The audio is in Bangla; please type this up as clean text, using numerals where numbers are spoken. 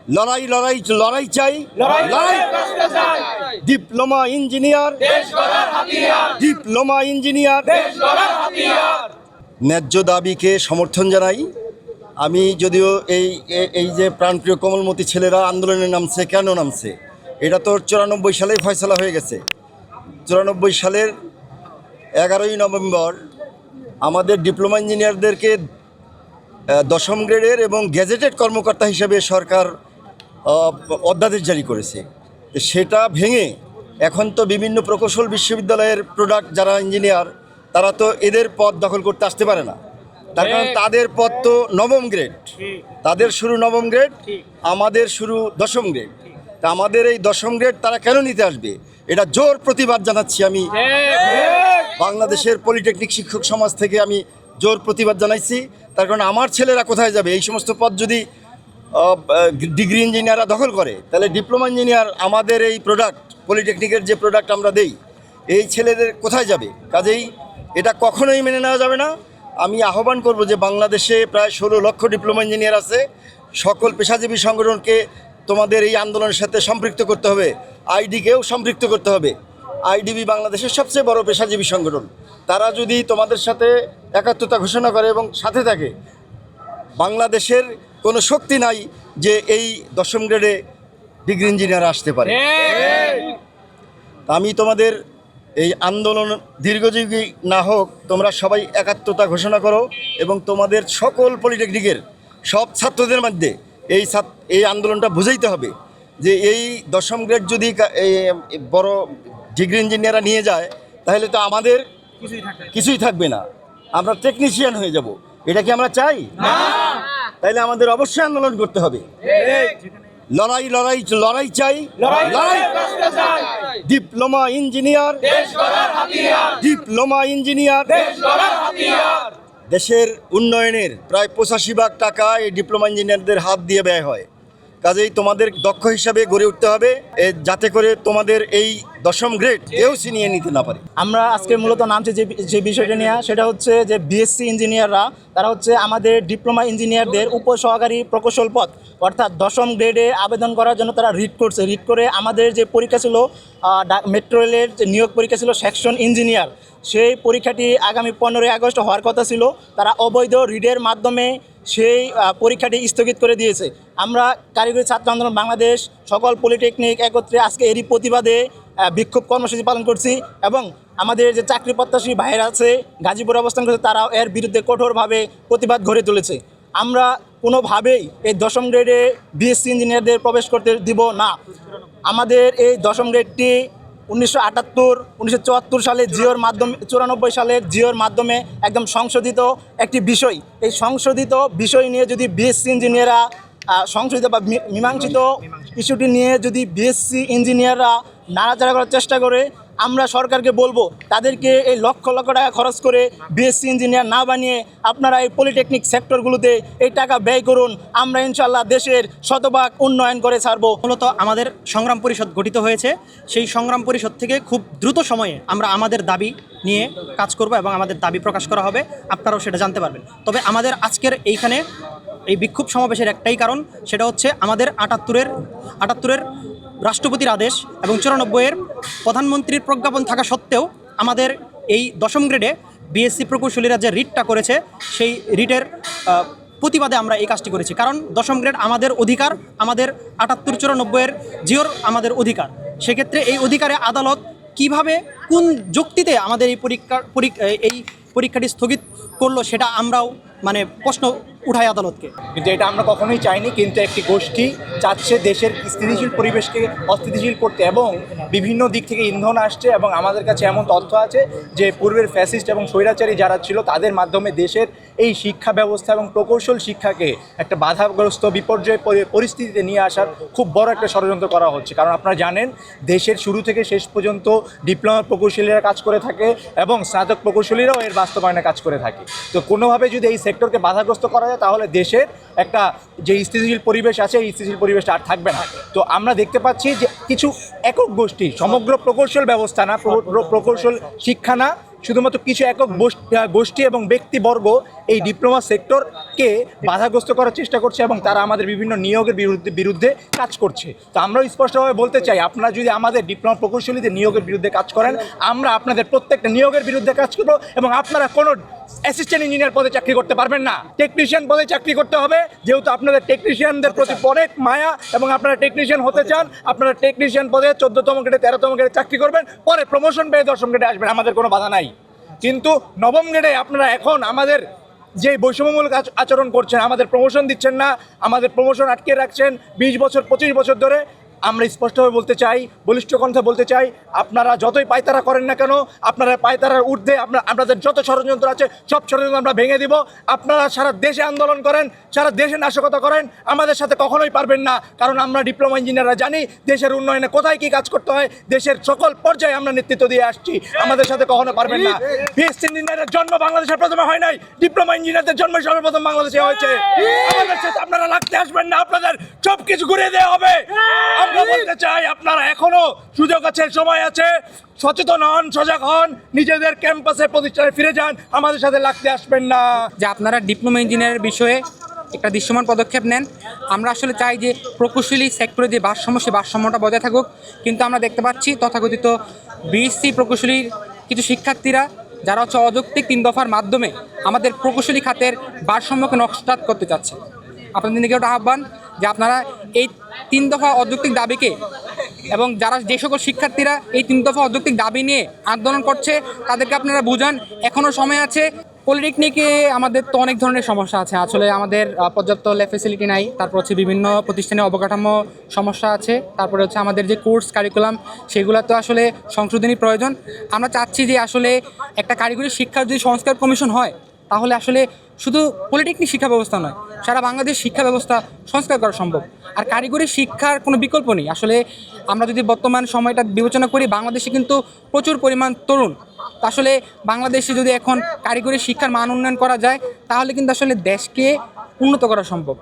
লড়াই লড়াই লড়াই চাই, লড়াই ডিপ্লোমা ইঞ্জিনিয়ার, ডিপ্লোমা ইঞ্জিনিয়ার, ন্যায্য দাবিকে সমর্থন জানাই। আমি যদিও এই যে প্রাণপ্রিয় কোমলমতি ছেলেরা আন্দোলনে নামছে, কেন নামছে এটা তো 94 সালেই ফয়সলা হয়ে গেছে। 94 সালের 11ই নভেম্বর আমাদের ডিপ্লোমা ইঞ্জিনিয়ারদেরকে 10ম গ্রেডের এবং গ্যাজেটেড কর্মকর্তা হিসেবে সরকার অধ্যাদেশ জারি করেছে। সেটা ভেঙে এখন তো বিভিন্ন প্রকৌশল বিশ্ববিদ্যালয়ের প্রোডাক্ট যারা ইঞ্জিনিয়ার তারা তো এদের পদ দখল করতে আসতে পারে না, তার কারণ তাদের পদ তো 9ম গ্রেড, তাদের শুরু 9ম গ্রেড, আমাদের শুরু 10ম গ্রেড। তা আমাদের এই 10ম গ্রেড তারা কেন নিতে আসবে, এটা জোর প্রতিবাদ জানাচ্ছি আমি। বাংলাদেশের পলিটেকনিক শিক্ষক সমাজ থেকে আমি জোর প্রতিবাদ জানাইছি। তার কারণ আমার ছেলেরা কোথায় যাবে? এই সমস্ত পদ যদি ডিগ্রি ইঞ্জিনিয়াররা দখল করে তাহলে ডিপ্লোমা ইঞ্জিনিয়ার আমাদের এই প্রোডাক্ট পলিটেকনিকের যে প্রোডাক্ট আমরা দেই এই ছেলেদের কোথায় যাবে? কাজেই এটা কখনোই মেনে নেওয়া যাবে না। আমি আহ্বান করব যে বাংলাদেশে প্রায় 16 লক্ষ ডিপ্লোমা ইঞ্জিনিয়ার আছে, সকল পেশাজীবী সংগঠনকে তোমাদের এই আন্দোলনের সাথে সম্পৃক্ত করতে হবে, আইডিকেও সম্পৃক্ত করতে হবে। আইডিবি বাংলাদেশের সবচেয়ে বড় পেশাজীবী সংগঠন, তারা যদি তোমাদের সাথে একাত্মতা ঘোষণা করে এবং সাথে থাকে, বাংলাদেশের কোনো শক্তি নাই যে এই 10ম গ্রেডে ডিগ্রি ইঞ্জিনিয়ার আসতে পারে। আমি তোমাদের এই আন্দোলন দীর্ঘজীবী না হোক, তোমরা সবাই একাত্মতা ঘোষণা করো এবং তোমাদের সকল পলিটেকনিকের সব ছাত্রদের মধ্যে এই আন্দোলনটা বুঝাইতে হবে যে এই 10ম গ্রেড যদি বড় ডিগ্রি ইঞ্জিনিয়াররা নিয়ে যায় তাহলে তো আমাদের কিছুই থাকবে না, আমরা টেকনিশিয়ান হয়ে যাব। এটা কি আমরা চাই? তাইলে আমাদের অবশ্যই আন্দোলন করতে হবে। লড়াই লড়াই লড়াই চাই, লড়াই ডিপ্লোমা ইঞ্জিনিয়ার, ডিপ্লোমা ইঞ্জিনিয়ার। দেশের উন্নয়নের প্রায় 85% টাকা এই ডিপ্লোমা ইঞ্জিনিয়ারদের হাত দিয়ে ব্যয় হয়। কাজেই তোমাদের দক্ষ হিসাবে গড়ে উঠতে হবে যাতে করে তোমাদের এই 10ম গ্রেড কেউ ছিনিয়ে নিতে না পারে। আমরা আজকে মূলত নামছি যে বিষয়টা নিয়ে, সেটা হচ্ছে যে বিএসসি ইঞ্জিনিয়াররা তারা হচ্ছে আমাদের ডিপ্লোমা ইঞ্জিনিয়ারদের উপসহকারী প্রকৌশল পদ অর্থাৎ 10ম গ্রেডে আবেদন করার জন্য তারা রিট করছে। রিট করে আমাদের যে পরীক্ষা ছিল মেট্রো রেলের যে নিয়োগ পরীক্ষা ছিল সেকশন ইঞ্জিনিয়ার, সেই পরীক্ষাটি আগামী 15ই আগস্ট হওয়ার কথা ছিল। তারা অবৈধ রিডের মাধ্যমে সেই পরীক্ষাটি স্থগিত করে দিয়েছে। আমরা কারিগরি ছাত্র আন্দোলন বাংলাদেশ সকল পলিটেকনিক একত্রে আজকে এরই প্রতিবাদে বিক্ষোভ কর্মসূচি পালন করছি এবং আমাদের যে চাকরি প্রত্যাশী ভাইয়েরা আছে গাজীপুরে অবস্থান করছে তারাও এর বিরুদ্ধে কঠোরভাবে প্রতিবাদ গড়ে তুলেছে। আমরা কোনোভাবেই এই 10ম গ্রেডে বিএসসি ইঞ্জিনিয়ারদের প্রবেশ করতে দিব না। আমাদের এই 10ম গ্রেডটি 1978, 1974 সালে জিওর মাধ্যমে 94 সালের জিওর মাধ্যমে একদম সংশোধিত একটি বিষয়। এই সংশোধিত বিষয় নিয়ে যদি বিএসসি ইঞ্জিনিয়াররা সংশোধিত বা মীমাংসিত ইস্যুটি নিয়ে যদি বিএসসি ইঞ্জিনিয়াররা নাড়াচাড়া করার চেষ্টা করে, আমরা সরকারকে বলবো তাদেরকে এই লক্ষ লক্ষ টাকা খরচ করে বিএসসি ইঞ্জিনিয়ার না বানিয়ে আপনারা এই পলিটেকনিক সেক্টরগুলোতে এই টাকা ব্যয় করুন। আমরা ইনশাল্লাহ দেশের শতভাগ উন্নয়ন করে ছাড়বো। মূলত আমাদের সংগ্রাম পরিষদ গঠিত হয়েছে, সেই সংগ্রাম পরিষদ থেকে খুব দ্রুত সময়ে আমরা আমাদের দাবি নিয়ে কাজ করব এবং আমাদের দাবি প্রকাশ করা হবে, আপনারাও সেটা জানতে পারবেন। তবে আমাদের আজকের এইখানে এই বিক্ষোভ সমাবেশের একটাই কারণ, সেটা হচ্ছে আমাদের 78-এর রাষ্ট্রপতির আদেশ এবং 94-এর প্রধানমন্ত্রীর প্রজ্ঞাপন থাকা সত্ত্বেও আমাদের এই 10ম গ্রেডে বিএসসি প্রকৌশলীরা যে রিটটা করেছে সেই রিটের প্রতিবাদে আমরা এই কাজটি করেছি। কারণ 10ম গ্রেড আমাদের অধিকার, আমাদের 78-94-এর জিওর আমাদের অধিকার। সেক্ষেত্রে এই অধিকারে আদালত কিভাবে কোন যুক্তিতে আমাদের এই পরীক্ষাটি স্থগিত করলো সেটা আমরাও প্রশ্ন উঠাই আদালতকে। কিন্তু এটা আমরা কখনোই চাইনি, কিন্তু একটি গোষ্ঠী চাচ্ছে দেশের স্থিতিশীল পরিবেশকে অস্থিতিশীল করতে এবং বিভিন্ন দিক থেকে ইন্ধন আসছে এবং আমাদের কাছে এমন তথ্য আছে যে পূর্বের ফ্যাসিস্ট এবং স্বৈরাচারী যারা ছিল তাদের মাধ্যমে দেশের এই শিক্ষা ব্যবস্থা এবং প্রকৌশল শিক্ষাকে একটা বাধাগ্রস্ত বিপর্যয় পরিস্থিতিতে নিয়ে আসার খুব বড় একটা ষড়যন্ত্র করা হচ্ছে। কারণ আপনারা জানেন দেশের শুরু থেকে শেষ পর্যন্ত ডিপ্লোমা প্রকৌশলীরা কাজ করে থাকে এবং স্নাতক প্রকৌশলীরাও এর বাস্তবায়নে কাজ করে থাকে। তো কোনোভাবে যদি এই সেক্টরকে বাধাগ্রস্ত করা যায় তাহলে দেশের একটা যে স্থিতিশীল পরিবেশ আছে এই স্থিতিশীল পরিবেশটা আর থাকবে না। তো আমরা দেখতে পাচ্ছি যে কিছু একক গোষ্ঠী, সমগ্র প্রকৌশল ব্যবস্থা না, প্রকৌশল শিক্ষা না, শুধুমাত্র কিছু একক গোষ্ঠী এবং ব্যক্তিবর্গ এই ডিপ্লোমা সেক্টরকে বাধাগ্রস্ত করার চেষ্টা করছে এবং তারা আমাদের বিভিন্ন নিয়োগের বিরুদ্ধে কাজ করছে। তো আমরাও স্পষ্টভাবে বলতে চাই, আপনারা যদি আমাদের ডিপ্লোমা প্রকৌশলীদের নিয়োগের বিরুদ্ধে কাজ করেন, আমরা আপনাদের প্রত্যেকটা নিয়োগের বিরুদ্ধে কাজ করব এবং আপনারা কোনো অ্যাসিস্ট্যান্ট ইঞ্জিনিয়ার পদে চাকরি করতে পারবেন না, টেকনিশিয়ান পদে চাকরি করতে হবে। যেহেতু আপনাদের টেকনিশিয়ানদের প্রতি অনেক মায়া এবং আপনারা টেকনিশিয়ান হতে চান, আপনারা টেকনিশিয়ান পদে 14তম গ্রেডে 13তম গ্রেডে চাকরি করবেন, পরে প্রমোশন পেয়ে 10ম গ্রেডে আসবেন, আমাদের কোনো বাধা নাই। কিন্তু 9ম গ্রেডে আপনারা এখন আমাদের যে বৈষম্যমূলক আচরণ করছেন, আমাদের প্রমোশন দিচ্ছেন না, আমাদের প্রমোশন আটকে রাখছেন 20 বছর 25 বছর ধরে। আমরা স্পষ্টভাবে বলতে চাই, বলিষ্ঠ কণ্ঠে বলতে চাই, আপনারা যতই পায়তারা করেন না কেন, আপনারা পায়তারার ঊর্ধ্বে আপনাদের যত ষড়যন্ত্র আছে সব ষড়যন্ত্র আমরা ভেঙে দিব। আপনারা সারা দেশে আন্দোলন করেন, সারা দেশে নাশকতা করেন, আমাদের সাথে কখনোই পারবেন না। কারণ আমরা ডিপ্লোমা ইঞ্জিনিয়াররা জানি দেশের উন্নয়নে কোথায় কী কাজ করতে হয়, দেশের সকল পর্যায়ে আমরা নেতৃত্ব দিয়ে আসছি, আমাদের সাথে কখনো পারবেন না। বিএসসি ইঞ্জিনিয়ারের জন্ম বাংলাদেশের প্রথমে হয় নাই, ডিপ্লোমা ইঞ্জিনিয়ারদের জন্ম সর্বপ্রথম বাংলাদেশে হয়েছে। আমাদের সাথে আপনারা লাগতে আসবেন না, আপনাদের সব কিছু ঘুরিয়ে দেওয়া হবে। আমরা বলতে চাই, আপনারা এখনো সুযোগ আছে, সময় আছে, সচেতন হন, সজাগ হন, নিজেদের ক্যাম্পাসে প্রতিষ্ঠানে ফিরে যান, আমাদের সাথে লাগতে আসবেন না। যে আপনারা ডিপ্লোমা ইঞ্জিনিয়ারের বিষয়ে একটা দৃশ্যমান পদক্ষেপ নেন। আমরা আসলে চাই যে প্রকৌশলী সেক্টরে যে ভারসাম্য, সেই ভারসাম্যটা বজায় থাকুক। কিন্তু আমরা দেখতে পাচ্ছি তথাকথিত বিএসসি প্রকৌশলীর কিছু শিক্ষার্থীরা যারা হচ্ছে অযৌক্তিক 3 দফার মাধ্যমে আমাদের প্রকৌশলী খাতের ভারসাম্যকে নস্যাৎ করতে চাচ্ছে। আপনাদের দিকে একটা আহ্বান যে আপনারা এই 3 দফা অযৌক্তিক দাবিকে, এবং যারা যে সকল শিক্ষার্থীরা এই 3 দফা অযৌক্তিক দাবি নিয়ে আন্দোলন করছে তাদেরকে আপনারা বুঝান, এখনও সময় আছে। পলিটেকনিকে আমাদের তো অনেক ধরনের সমস্যা আছে, আসলে আমাদের পর্যাপ্ত ল্যাব ফেসিলিটি নাই, তারপর হচ্ছে বিভিন্ন প্রতিষ্ঠানে অবকাঠামো সমস্যা আছে, তারপরে হচ্ছে আমাদের যে কোর্স কারিকুলাম সেগুলো তো আসলে সংশোধনী প্রয়োজন। আমরা চাচ্ছি যে আসলে একটা কারিগরি শিক্ষার যদি সংস্কার কমিশন হয়, তাহলে আসলে শুধু পলিটেকনিক শিক্ষা ব্যবস্থা নয়, সারা বাংলাদেশ শিক্ষা ব্যবস্থা সংস্কার করা সম্ভব। আর কারিগরি শিক্ষার কোনো বিকল্প নেই। আসলে আমরা যদি বর্তমান সময়টা বিবেচনা করি, বাংলাদেশে কিন্তু প্রচুর পরিমাণ তরুণ। আসলে বাংলাদেশে যদি এখন কারিগরি শিক্ষার মান উন্নয়ন করা যায়, তাহলে কিন্তু আসলে দেশকে উন্নত করা সম্ভব।